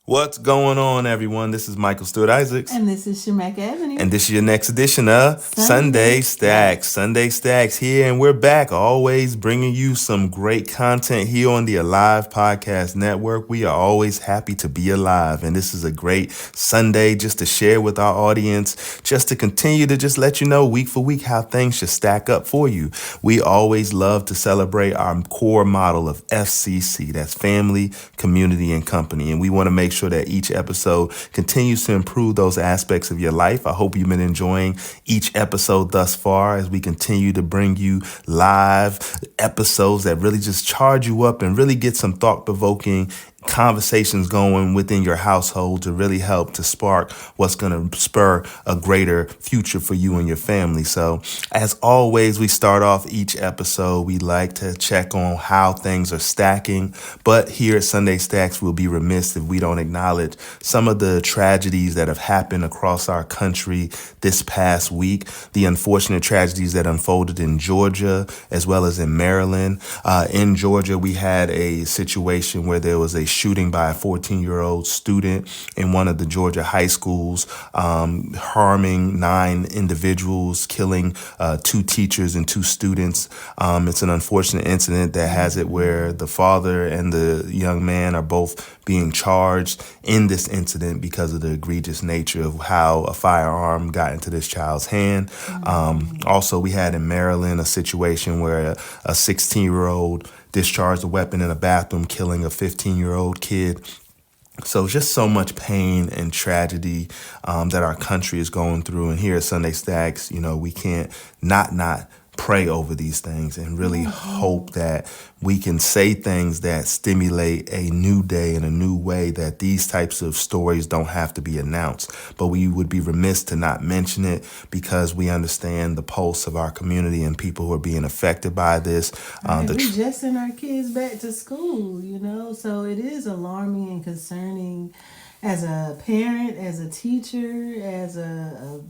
What's going on, everyone? This is Michael Stewart Isaacs. And this is Shemekka Ebony. And this is your next edition of Sunday Stacks. Sunday Stacks here, and we're back, always bringing you some great content here on the Alive Podcast Network. We are always happy to be alive, and this is a great Sunday just to share with our audience, just to continue to just let you know week for week how things should stack up for you. We always love to celebrate our core model of FCC, that's family, community, and company, and we want to make sure that each episode continues to improve those aspects of your life. I hope you've been enjoying each episode thus far as we continue to bring you live episodes that really just charge you up and really get some thought-provoking conversations going within your household to really help to spark what's going to spur a greater future for you and your family. So as always, we start off each episode. We like to check on how things are stacking. But here at Sunday Stacks, we'll be remiss if we don't acknowledge some of the tragedies that have happened across our country this past week. The unfortunate tragedies that unfolded in Georgia as well as in Maryland. In Georgia, we had a situation where there was a shooting by a 14-year-old student in one of the Georgia high schools, harming 9 individuals, killing 2 teachers and 2 students. It's an unfortunate incident that has it where the father and the young man are both being charged in this incident because of the egregious nature of how a firearm got into this child's hand. Also, we had in Maryland a situation where a 16-year-old discharged a weapon in a bathroom, killing a 15-year-old kid. So just so much pain and tragedy that our country is going through. And here at Sunday Stacks, we can't not pray over these things and really hope that we can say things that stimulate a new day in a new way, that these types of stories don't have to be announced. But we would be remiss to not mention it because we understand the pulse of our community and people who are being affected by this. We just sent our kids back to school, so it is alarming and concerning as a parent, as a teacher, as a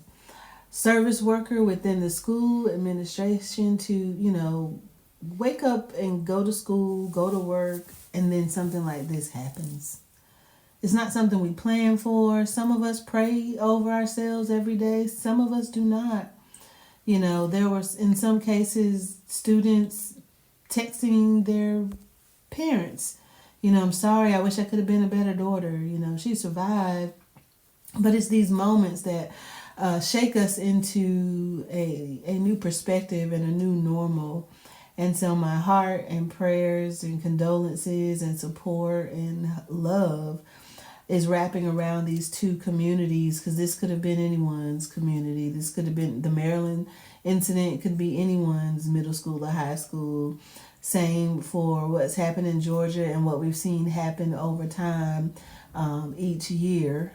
service worker within the school administration to, wake up and go to school, go to work, and then something like this happens. It's not something we plan for. Some of us pray over ourselves every day. Some of us do not. There was, in some cases, students texting their parents, I'm sorry, I wish I could have been a better daughter. She survived. But it's these moments that shake us into a new perspective and a new normal. And so my heart and prayers and condolences and support and love is wrapping around these 2 communities, because this could have been anyone's community. This could have been the Maryland incident, could be anyone's middle school or high school. Same for what's happened in Georgia and what we've seen happen over time. Each year,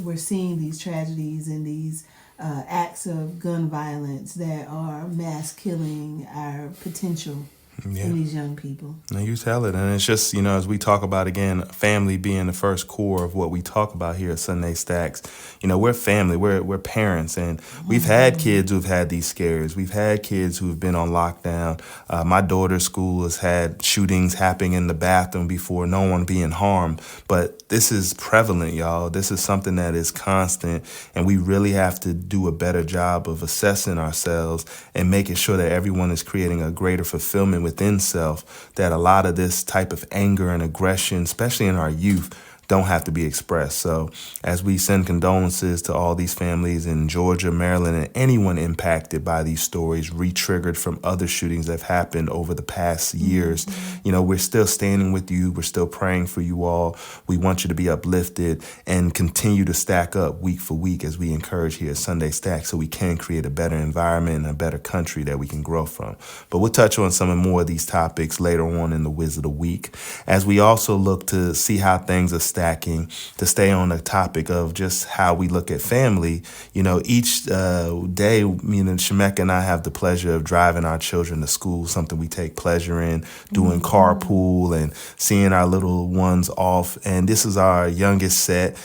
we're seeing these tragedies and these acts of gun violence that are mass killing our potential in these young people. And you tell it. And it's just, as we talk about, again, family being the first core of what we talk about here at Sunday Stacks. We're family, we're parents, and we've had kids who've had these scares. We've had kids who've been on lockdown. My daughter's school has had shootings happening in the bathroom before, no one being harmed. But this is prevalent, y'all. This is something that is constant, and we really have to do a better job of assessing ourselves and making sure that everyone is creating a greater fulfillment within self, that a lot of this type of anger and aggression, especially in our youth, don't have to be expressed. So as we send condolences to all these families in Georgia, Maryland, and anyone impacted by these stories, re-triggered from other shootings that have happened over the past years, we're still standing with you. We're still praying for you all. We want you to be uplifted and continue to stack up week for week as we encourage here at Sunday Stack, so we can create a better environment and a better country that we can grow from. But we'll touch on some more of these topics later on in the Wiz of the Week, as we also look to see how things are stacking, to stay on the topic of just how we look at family. Each day, Shemekka and I have the pleasure of driving our children to school, something we take pleasure in, doing carpool and seeing our little ones off. And this is our youngest set.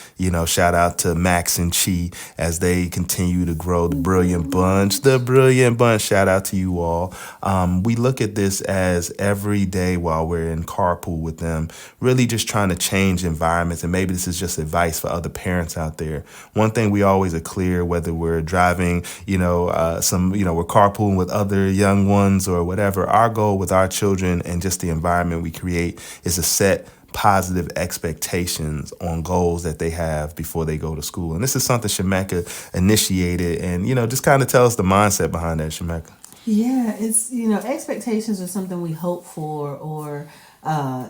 Shout out to Max and Chi as they continue to grow. The brilliant bunch. Shout out to you all. We look at this as every day while we're in carpool with them, really just trying to change environment environments, and maybe this is just advice for other parents out there. One thing we always are clear, whether we're driving, we're carpooling with other young ones or whatever, our goal with our children and just the environment we create is to set positive expectations on goals that they have before they go to school. And this is something Shemekka initiated, and, just kind of tell us the mindset behind that, Shemekka. Yeah, it's, expectations are something we hope for or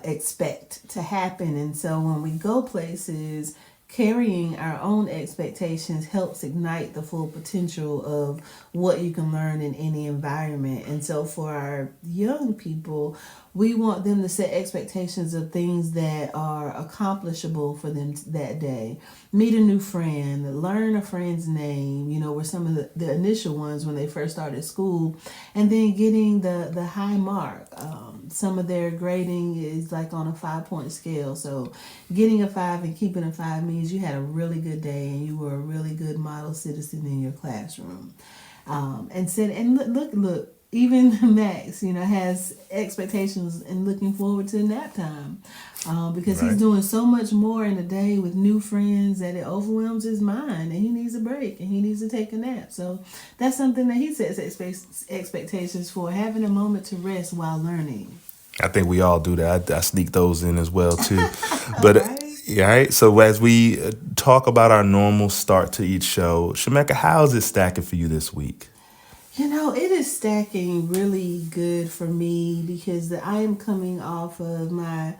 expect to happen. And so when we go places, carrying our own expectations helps ignite the full potential of what you can learn in any environment. And so for our young people, we want them to set expectations of things that are accomplishable for them that day. Meet a new friend, learn a friend's name, were some of the initial ones when they first started school, and then getting the high mark. Some of their grading is like on a 5-point scale. So getting a 5 and keeping a 5 means you had a really good day and you were a really good model citizen in your classroom. Look, even Max, has expectations and looking forward to nap time because he's doing so much more in a day with new friends that it overwhelms his mind and he needs a break and he needs to take a nap. So that's something that he sets expectations for, having a moment to rest while learning. I think we all do that. I sneak those in as well, too. But all right. So as we talk about our normal start to each show, Shemekka, how is it stacking for you this week? It is stacking really good for me because I am coming off of my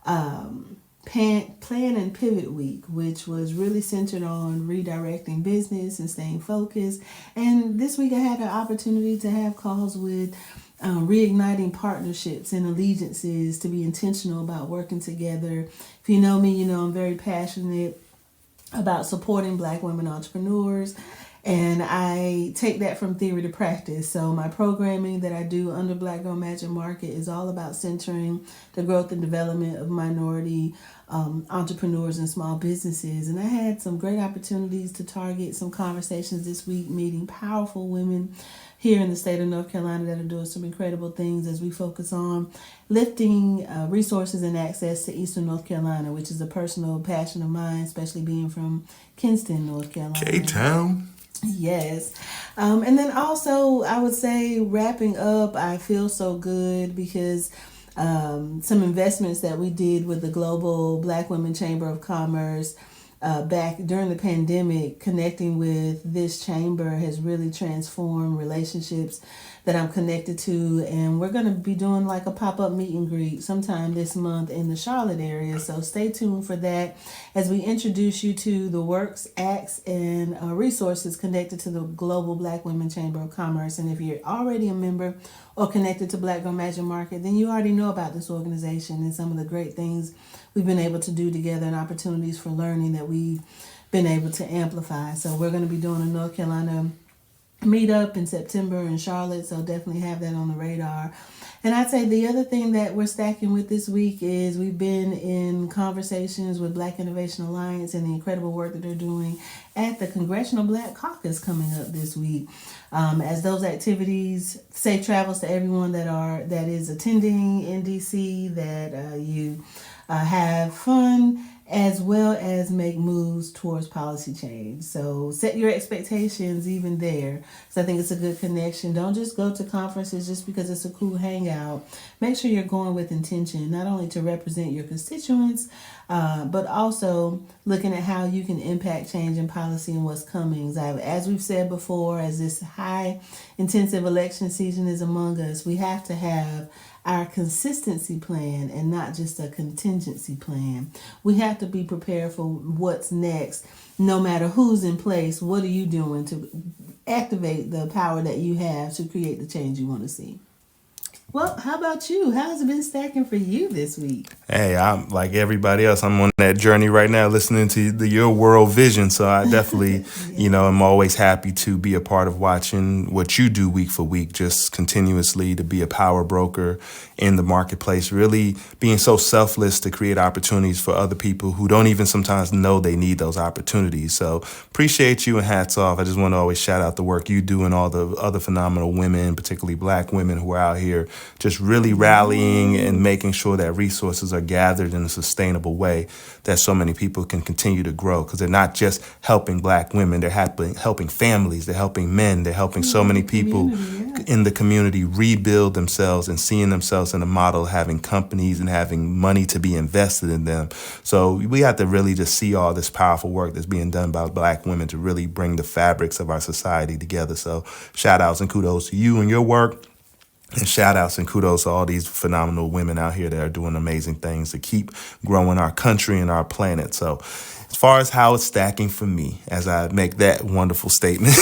plan and pivot week, which was really centered on redirecting business and staying focused. And this week I had an opportunity to have calls with reigniting partnerships and allegiances, to be intentional about working together. If you know me, I'm very passionate about supporting Black women entrepreneurs. And I take that from theory to practice. So my programming that I do under Black Girl Magic Market is all about centering the growth and development of minority entrepreneurs and small businesses. And I had some great opportunities to target some conversations this week, meeting powerful women here in the state of North Carolina that are doing some incredible things as we focus on lifting resources and access to Eastern North Carolina, which is a personal passion of mine, especially being from Kinston, North Carolina. K-Town. Yes. And then also, I would say, wrapping up, I feel so good because some investments that we did with the Global Black Women Chamber of Commerce back during the pandemic, connecting with this chamber has really transformed relationships that I'm connected to. And we're going to be doing like a pop-up meet and greet sometime this month in the Charlotte area. So stay tuned for that as we introduce you to the works, acts, and resources connected to the Global Black Women Chamber of Commerce. And if you're already a member or connected to Black Girl Magic Market, then you already know about this organization and some of the great things we've been able to do together and opportunities for learning that we've been able to amplify. So we're going to be doing a North Carolina meetup in September in Charlotte, so definitely have that on the radar. And I'd say the other thing that we're stacking with this week is we've been in conversations with Black Innovation Alliance and the incredible work that they're doing at the Congressional Black Caucus coming up this week. As those activities, safe travels to everyone that is attending in DC, that you have fun as well as make moves towards policy change. So set your expectations even there. So I think it's a good connection. Don't just go to conferences just because it's a cool hangout. Make sure you're going with intention, not only to represent your constituents, but also looking at how you can impact change in policy and what's coming. As we've said before, as this high intensive election season is among us, we have to have our consistency plan and not just a contingency plan. We have to be prepared for what's next. No matter who's in place, what are you doing to activate the power that you have to create the change you want to see? Well, how about you? How's it been stacking for you this week? Hey, I'm like everybody else. I'm on that journey right now, listening to your world vision. So I definitely, I'm always happy to be a part of watching what you do week for week, just continuously to be a power broker in the marketplace, really being so selfless to create opportunities for other people who don't even sometimes know they need those opportunities. So appreciate you and hats off. I just want to always shout out the work you do and all the other phenomenal women, particularly Black women who are out here just really rallying and making sure that resources are gathered in a sustainable way that so many people can continue to grow, because they're not just helping Black women, they're helping families, they're helping men, they're helping so many people in the community rebuild themselves and seeing themselves in a model of having companies and having money to be invested in them. So we have to really just see all this powerful work that's being done by Black women to really bring the fabrics of our society together. So shout outs and kudos to you and your work. And shout outs and kudos to all these phenomenal women out here that are doing amazing things to keep growing our country and our planet. So as far as how it's stacking for me, as I make that wonderful statement,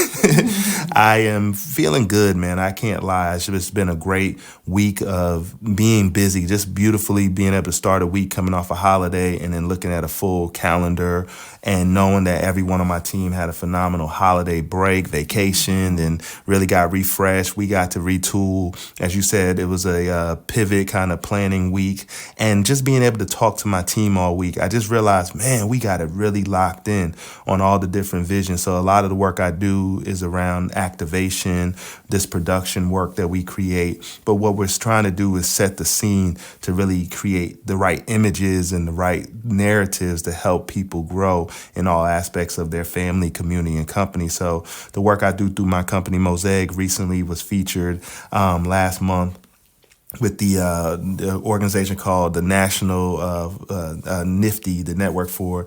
I am feeling good, man. I can't lie. It's been a great week of being busy, just beautifully being able to start a week coming off a holiday and then looking at a full calendar and knowing that everyone on my team had a phenomenal holiday break, vacation, and really got refreshed. We got to retool. As you said, it was a pivot kind of planning week. And just being able to talk to my team all week, I just realized, man, we got it really locked in on all the different visions. So a lot of the work I do is around activation, this production work that we create. But what we're trying to do is set the scene to really create the right images and the right narratives to help people grow in all aspects of their family, community, and company. So the work I do through my company, Mosaic, recently was featured last month with the organization called the National NIFTY, the Network for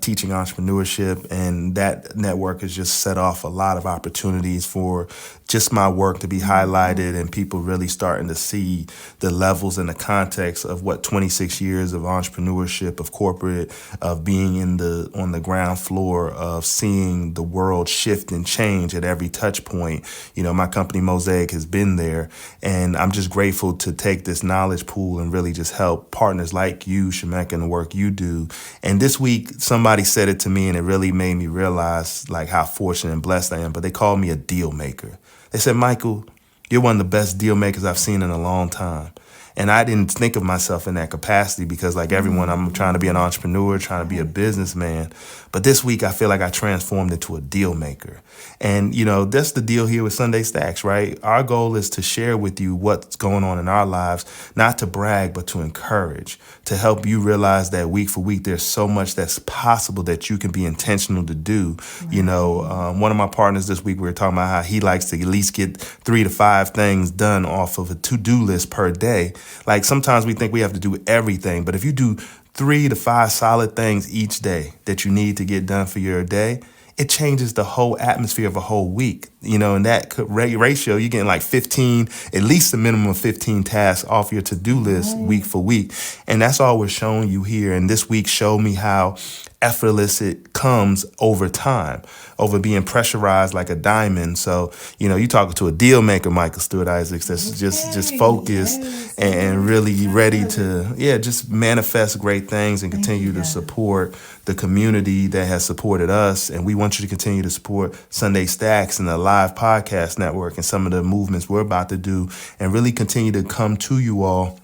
Teaching Entrepreneurship. And that network has just set off a lot of opportunities for just my work to be highlighted and people really starting to see the levels and the context of what 26 years of entrepreneurship, of corporate, of being on the ground floor, of seeing the world shift and change at every touch point. You know, my company Mosaic has been there, and I'm just grateful to take this knowledge pool and really just help partners like you, Shemekka, and the work you do. And this week, somebody said it to me, and it really made me realize like how fortunate and blessed I am, but they called me a deal maker. They said, Michael, you're one of the best deal makers I've seen in a long time. And I didn't think of myself in that capacity because, like everyone, I'm trying to be an entrepreneur, trying to be a businessman. But this week, I feel like I transformed into a deal maker. And, you know, that's the deal here with Sunday Stacks, right? Our goal is to share with you what's going on in our lives, not to brag, but to encourage, to help you realize that week for week, there's so much that's possible that you can be intentional to do. Right. You know, one of my partners this week, we were talking about how he likes to at least get 3 to 5 things done off of a to-do list per day. Like sometimes we think we have to do everything, but if you do 3 to 5 solid things each day that you need to get done for your day, it changes the whole atmosphere of a whole week. You know, in that ratio, you're getting like 15, at least a minimum of 15 tasks off your to-do list week for week. And that's all we're showing you here. And this week showed me how effortless it comes over time, over being pressurized like a diamond. So, you know, you talking to a deal maker, Michael Stewart Isaacs, that's just focused and really ready to, just manifest great things and continue to support the community that has supported us. And we want you to continue to support Sunday Stacks and the live podcast network and some of the movements we're about to do, and really continue to come to you all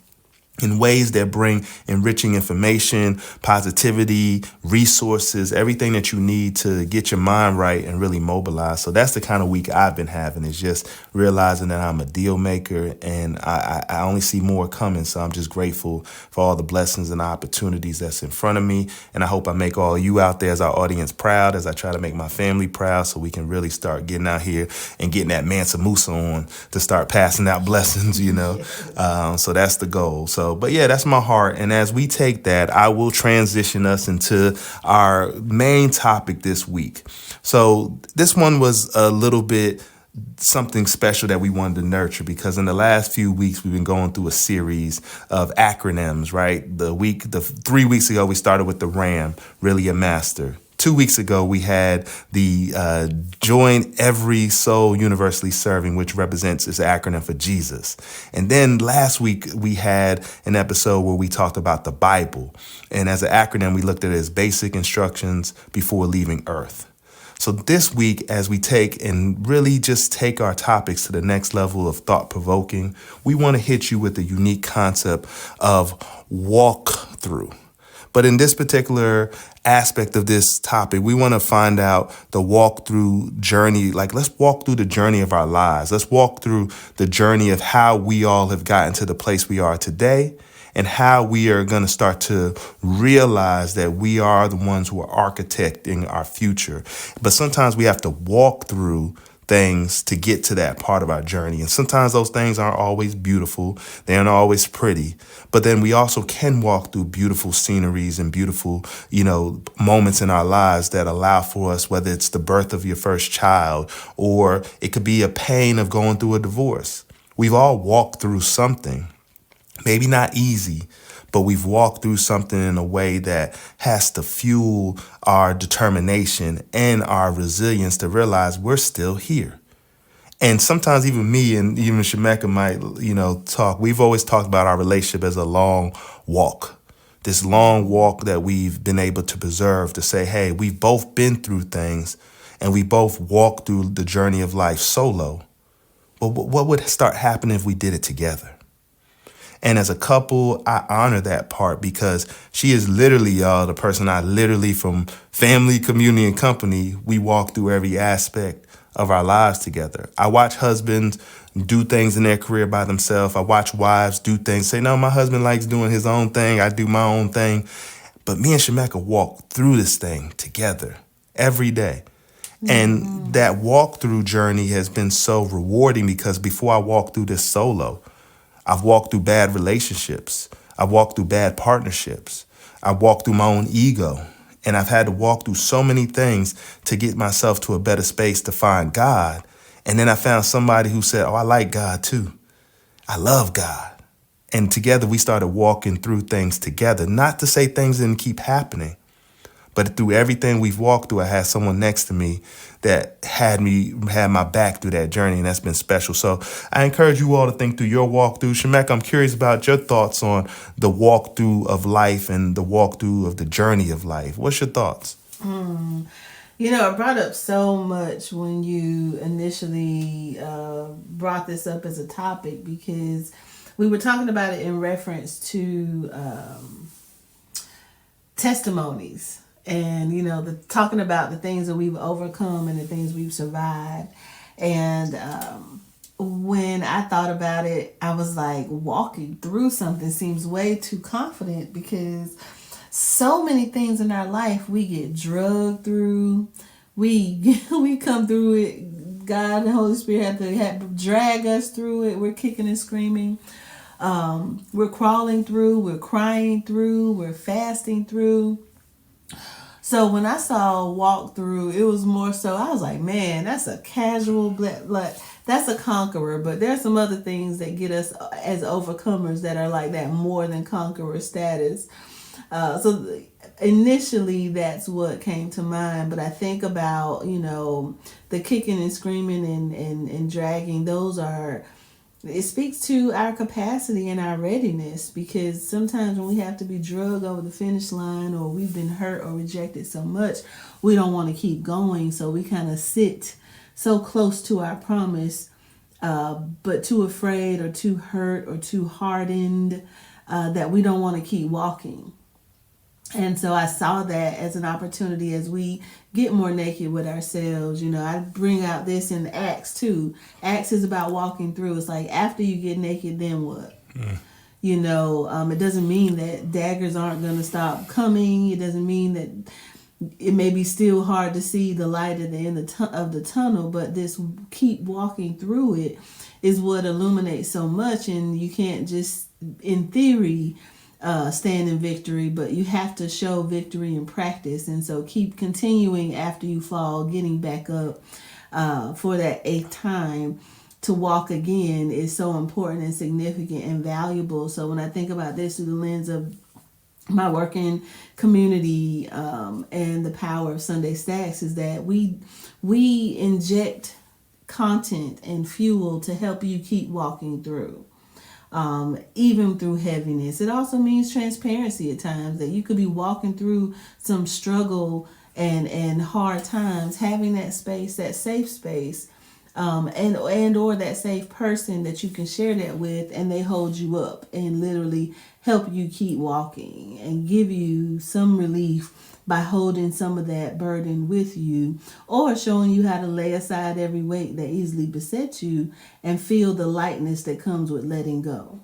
in ways that bring enriching information, positivity, resources, everything that you need to get your mind right and really mobilize. So that's the kind of week I've been having, is just realizing that I'm a deal maker, and I only see more coming. So I'm just grateful for all the blessings and opportunities that's in front of me. And I hope I make all you out there as our audience proud, as I try to make my family proud, so we can really start getting out here and getting that Mansa Musa on to start passing out blessings, you know. So that's the goal. But yeah, that's my heart. And as we take that, I will transition us into our main topic this week. So this one was a little bit something special that we wanted to nurture, because in the last few weeks, we've been going through a series of acronyms, right? 3 weeks ago, we started with the RAM, really a master. 2 weeks ago, we had the Join Every Soul Universally Serving, which represents this acronym for Jesus. And then last week, we had an episode where we talked about the Bible. And as an acronym, we looked at it as basic instructions before leaving Earth. So this week, as we take and really just take our topics to the next level of thought-provoking, we want to hit you with the unique concept of walk through. But in this particular aspect of this topic, we want to find out the walkthrough journey. Like, let's walk through the journey of our lives. Let's walk through the journey of how we all have gotten to the place we are today, and how we are going to start to realize that we are the ones who are architecting our future. But sometimes we have to walk through things to get to that part of our journey. And sometimes those things aren't always beautiful. They aren't always pretty. But then we also can walk through beautiful sceneries and beautiful, moments in our lives that allow for us, whether it's the birth of your first child, or it could be a pain of going through a divorce. We've all walked through something. Maybe not easy, but we've walked through something in a way that has to fuel our determination and our resilience to realize we're still here. And sometimes even me and even Shemekka might, talk. We've always talked about our relationship as a long walk, this long walk that we've been able to preserve, to say, hey, we've both been through things and we both walked through the journey of life solo. But what would start happening if we did it together? And as a couple, I honor that part, because she is literally, y'all, the person I literally, from family, community, and company, we walk through every aspect of our lives together. I watch husbands do things in their career by themselves. I watch wives do things, say, no, my husband likes doing his own thing. I do my own thing. But me and Shemekka walk through this thing together every day. And that walkthrough journey has been so rewarding, because before I walked through this solo, I've walked through bad relationships. I've walked through bad partnerships. I've walked through my own ego. And I've had to walk through so many things to get myself to a better space to find God. And then I found somebody who said, oh, I like God too. I love God. And together we started walking through things together. Not to say things didn't keep happening, but through everything we've walked through, I had someone next to me that had my back through that journey, and that's been special. So I encourage you all to think through your walkthrough. Shemekka, I'm curious about your thoughts on the walkthrough of life and the walkthrough of the journey of life. What's your thoughts? It brought up so much when you initially brought this up as a topic, because we were talking about it in reference to testimonies. And, talking about the things that we've overcome and the things we've survived. And when I thought about it, I was like, walking through something seems way too confident, because so many things in our life we get drugged through. We come through it. God and the Holy Spirit have to drag us through it. We're kicking and screaming. We're crawling through. We're crying through. We're fasting through. So when I saw walk through, it was more so, I was like, man, that's a casual, that's a conqueror. But there's some other things that get us as overcomers that are like that more than conqueror status. So initially that's what came to mind. But I think about, the kicking and screaming and dragging, it speaks to our capacity and our readiness, because sometimes when we have to be drugged over the finish line, or we've been hurt or rejected so much, we don't want to keep going. So we kind of sit so close to our promise, but too afraid or too hurt or too hardened that we don't want to keep walking. And so I saw that as an opportunity as we get more naked with ourselves. I bring out this in Acts too. Acts is about walking through. It's like, after you get naked, then what? It doesn't mean that daggers aren't going to stop coming. It doesn't mean that it may be still hard to see the light at the end of the tunnel, but this keep walking through it is what illuminates so much. And you can't just, in theory, stand in victory, but you have to show victory in practice. And so keep continuing after you fall, getting back up for that 8th time to walk again is so important and significant and valuable. So when I think about this through the lens of my working community and the power of Sunday Stacks, is that we inject content and fuel to help you keep walking through. Even through heaviness. It also means transparency at times, that you could be walking through some struggle and hard times, having that space, that safe space, and or that safe person that you can share that with, and they hold you up and literally help you keep walking and give you some relief by holding some of that burden with you, or showing you how to lay aside every weight that easily besets you and feel the lightness that comes with letting go.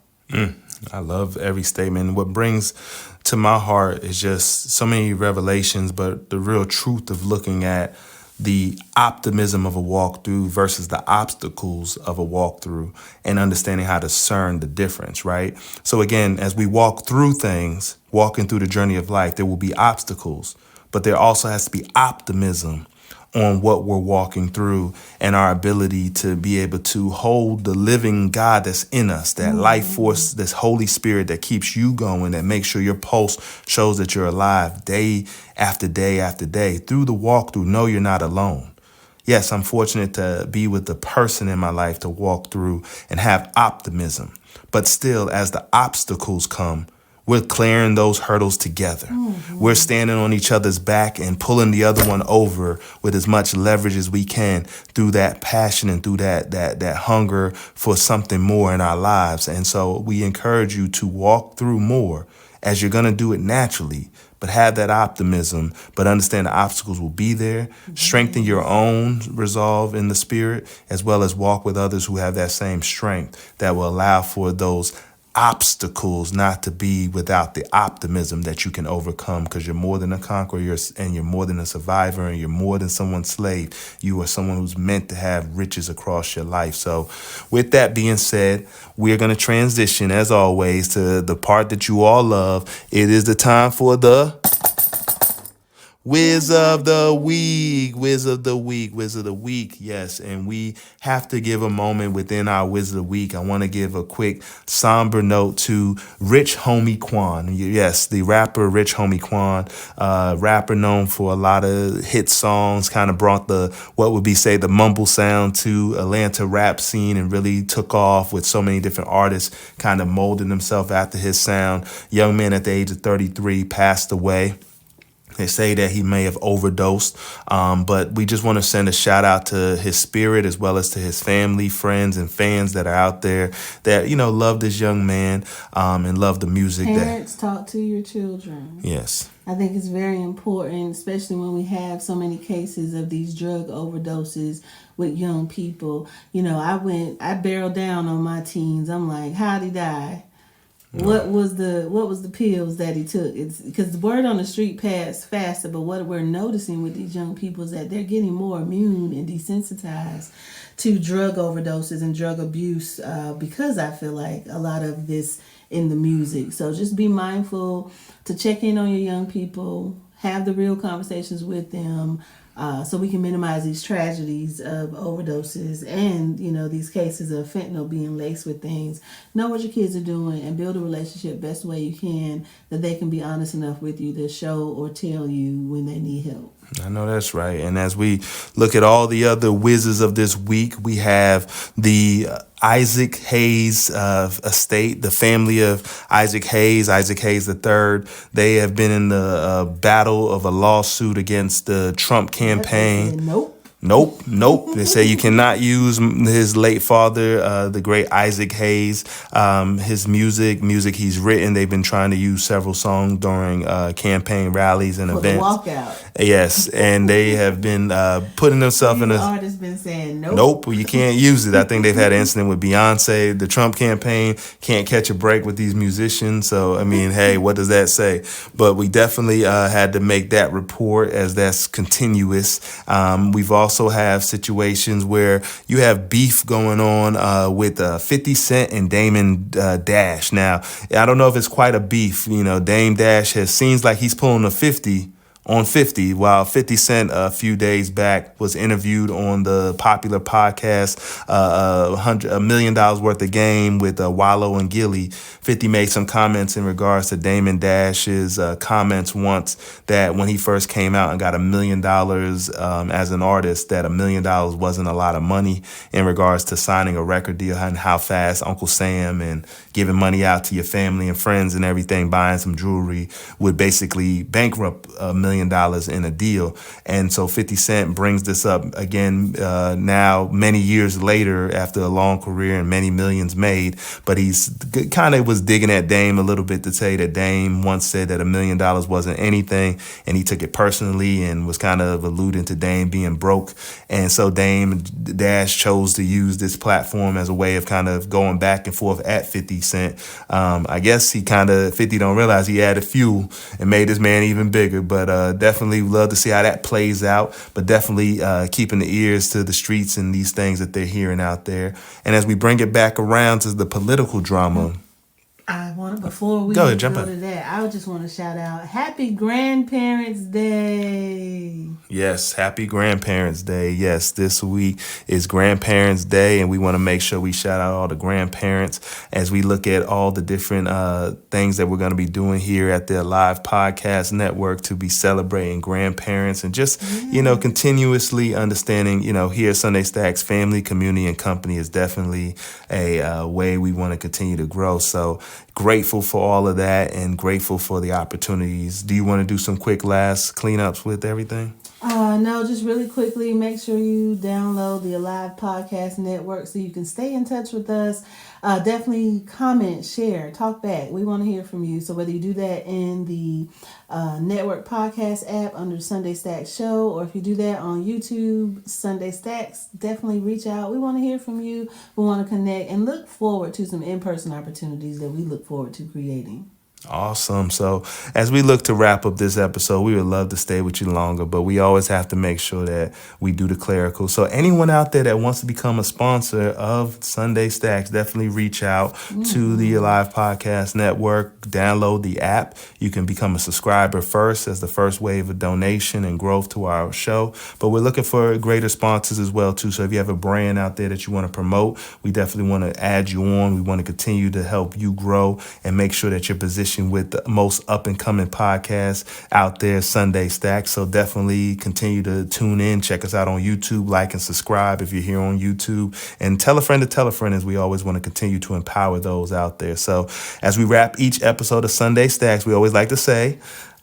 I love every statement. What brings to my heart is just so many revelations, but the real truth of looking at the optimism of a walkthrough versus the obstacles of a walkthrough, and understanding how to discern the difference, right? So again, as we walk through things, walking through the journey of life, there will be obstacles, but there also has to be optimism on what we're walking through and our ability to be able to hold the living God that's in us, that life force, this Holy Spirit that keeps you going, that makes sure your pulse shows that you're alive day after day after day. Through the walkthrough, know you're not alone. Yes, I'm fortunate to be with the person in my life to walk through and have optimism. But still, as the obstacles come, we're clearing those hurdles together. We're standing on each other's back and pulling the other one over with as much leverage as we can through that passion and through that hunger for something more in our lives. And so we encourage you to walk through more, as you're going to do it naturally, but have that optimism, but understand the obstacles will be there. Strengthen your own resolve in the spirit, as well as walk with others who have that same strength that will allow for those obstacles not to be without the optimism that you can overcome, because you're more than a conqueror, you're more than a survivor, and you're more than someone's slave. You are someone who's meant to have riches across your life. So with that being said, we're going to transition, as always, to the part that you all love. It is the time for the Whiz of the week, whiz of the week, whiz of the week. Yes, and we have to give a moment within our whiz of the week. I want to give a quick somber note to Rich Homie Quan. Yes, the rapper Rich Homie Quan, rapper known for a lot of hit songs, kind of brought the mumble sound to Atlanta rap scene and really took off with so many different artists kind of molding himself after his sound. Young man at the age of 33 passed away. They say that he may have overdosed, but we just want to send a shout out to his spirit, as well as to his family, friends, and fans that are out there that, love this young man and love the music. Parents, talk to your children. Yes. I think it's very important, especially when we have so many cases of these drug overdoses with young people. I barreled down on my teens. I'm like, how'd he die? What was the pills that he took? It's because the word on the street passed faster, but what we're noticing with these young people is that they're getting more immune and desensitized to drug overdoses and drug abuse because I feel like a lot of this in the music. So just be mindful to check in on your young people, have the real conversations with them, so we can minimize these tragedies of overdoses and, these cases of fentanyl being laced with things. Know what your kids are doing and build a relationship best way you can, that they can be honest enough with you to show or tell you when they need help. I know that's right. And as we look at all the other whizzes of this week, we have the Isaac Hayes estate, the family of Isaac Hayes III. They have been in the battle of a lawsuit against the Trump campaign. Nope. They say you cannot use his late father, the great Isaac Hayes, his music he's written. They've been trying to use several songs during campaign rallies and events. The walkout. Yes, and they have been putting themselves in a... artists been saying nope, you can't use it. I think they've had an incident with Beyonce. The Trump campaign can't catch a break with these musicians. So, hey, what does that say? But we definitely had to make that report, as that's continuous. We've also have situations where you have beef going on with 50 Cent and Damon Dash. Now, I don't know if it's quite a beef. Dame Dash seems like he's pulling a 50 on 50, while 50 Cent a few days back was interviewed on the popular podcast $1 million worth of game with Wallow and Gilly. 50 made some comments in regards to Damon Dash's comments once, that when he first came out and got $1 million as an artist, that $1 million wasn't a lot of money in regards to signing a record deal, and how fast Uncle Sam and giving money out to your family and friends and everything, buying some jewelry, would basically bankrupt $1 million million in a deal. And so 50 Cent brings this up again now many years later after a long career and many millions made. But he's kind of was digging at Dame a little bit to say that Dame once said that $1 million wasn't anything, and he took it personally and was kind of alluding to Dame being broke. And so Dame Dash chose to use this platform as a way of kind of going back and forth at 50 Cent. I guess he kind of, 50 don't realize he added fuel and made this man even bigger. But definitely love to see how that plays out. But definitely keeping the ears to the streets and these things that they're hearing out there. And as we bring it back around to the political drama, before we go to that, I just want to shout out Happy Grandparents' Day. Yes, Happy Grandparents' Day. Yes, this week is Grandparents' Day, and we want to make sure we shout out all the grandparents as we look at all the different things that we're going to be doing here at the Alive Podcast Network to be celebrating grandparents and just, continuously understanding, here at Sunday Stacks, family, community, and company is definitely a way we want to continue to grow. So grateful for all of that and grateful for the opportunities. Do you want to do some quick last cleanups with everything? No, just really quickly, make sure you download the Alive Podcast Network so you can stay in touch with us. Definitely comment, share, talk back. We want to hear from you. So whether you do that in the network podcast app under Sunday Stacks Show, or if you do that on YouTube, Sunday Stacks, definitely reach out. We want to hear from you. We want to connect and look forward to some in-person opportunities that we look forward to creating. Awesome. So as we look to wrap up this episode, we would love to stay with you longer, but we always have to make sure that we do the clerical. So anyone out there that wants to become a sponsor of Sunday Stacks, definitely reach out to the Alive Podcast Network. Download the app. You can become a subscriber first as the first wave of donation and growth to our show. But we're looking for greater sponsors as well, too. So if you have a brand out there that you want to promote, we definitely want to add you on. We want to continue to help you grow and make sure that you're positioned with the most up-and-coming podcast out there, Sunday Stacks. So definitely continue to tune in. Check us out on YouTube. Like and subscribe if you're here on YouTube. And tell a friend to tell a friend, as we always want to continue to empower those out there. So as we wrap each episode of Sunday Stacks, we always like to say,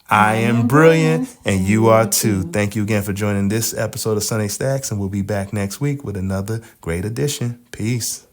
I am brilliant and you are too. Thank you again for joining this episode of Sunday Stacks, and we'll be back next week with another great edition. Peace.